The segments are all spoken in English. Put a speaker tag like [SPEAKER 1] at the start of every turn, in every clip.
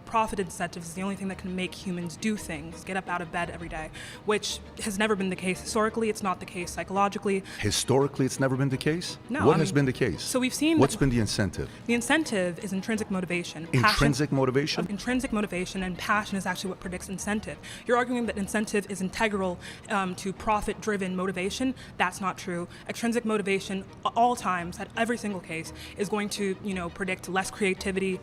[SPEAKER 1] Profit incentives is the only thing that can make humans do things, get up out of bed every day, which has never been the case historically. It's not the case psychologically.
[SPEAKER 2] Historically, it's never been the case?
[SPEAKER 1] No.
[SPEAKER 2] What has been the case?
[SPEAKER 1] So we've seen...
[SPEAKER 2] What's been the incentive?
[SPEAKER 1] The incentive is intrinsic motivation.
[SPEAKER 2] Intrinsic motivation?
[SPEAKER 1] Intrinsic motivation, and passion is actually what predicts incentive. You're arguing that incentive is integral to profit-driven motivation. That's not true. Extrinsic motivation, at all times, at every single case, is going to, predict less creativity,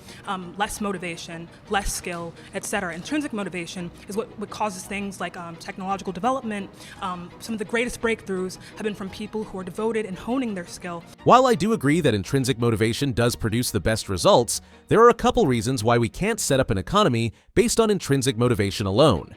[SPEAKER 1] less motivation, less skill, etc. Intrinsic motivation is what causes things like technological development. Some of the greatest breakthroughs have been from people who are devoted in honing their skill.
[SPEAKER 3] While I do agree that intrinsic motivation does produce the best results, there are a couple reasons why we can't set up an economy based on intrinsic motivation alone.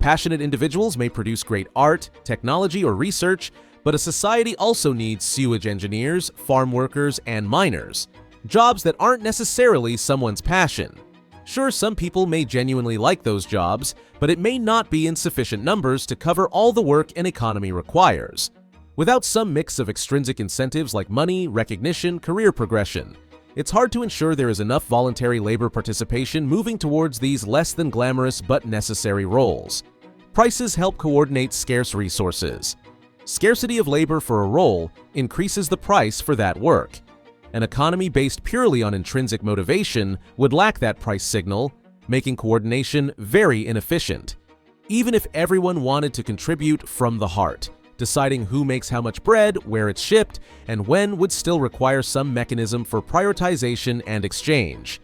[SPEAKER 3] Passionate individuals may produce great art, technology, or research, but a society also needs sewage engineers, farm workers, and miners, jobs that aren't necessarily someone's passion. Sure, some people may genuinely like those jobs, but it may not be in sufficient numbers to cover all the work an economy requires. Without some mix of extrinsic incentives like money, recognition, career progression, it's hard to ensure there is enough voluntary labor participation moving towards these less than glamorous but necessary roles. Prices help coordinate scarce resources. Scarcity of labor for a role increases the price for that work. An economy based purely on intrinsic motivation would lack that price signal, making coordination very inefficient. Even if everyone wanted to contribute from the heart, deciding who makes how much bread, where it's shipped, and when would still require some mechanism for prioritization and exchange.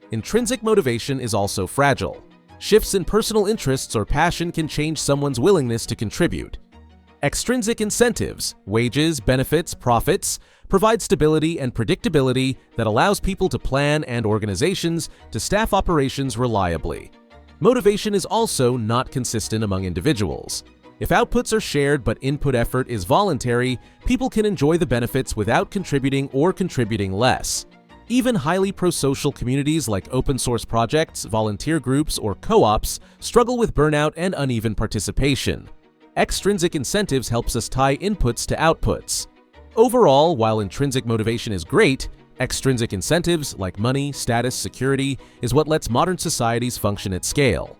[SPEAKER 3] Intrinsic motivation is also fragile. Shifts in personal interests or passion can change someone's willingness to contribute. Extrinsic incentives, wages, benefits, profits, provide stability and predictability that allows people to plan and organizations to staff operations reliably. Motivation is also not consistent among individuals. If outputs are shared but input effort is voluntary, people can enjoy the benefits without contributing or contributing less. Even highly pro-social communities like open-source projects, volunteer groups, or co-ops struggle with burnout and uneven participation. Extrinsic incentives helps us tie inputs to outputs. Overall, while intrinsic motivation is great, extrinsic incentives like money, status, security is what lets modern societies function at scale.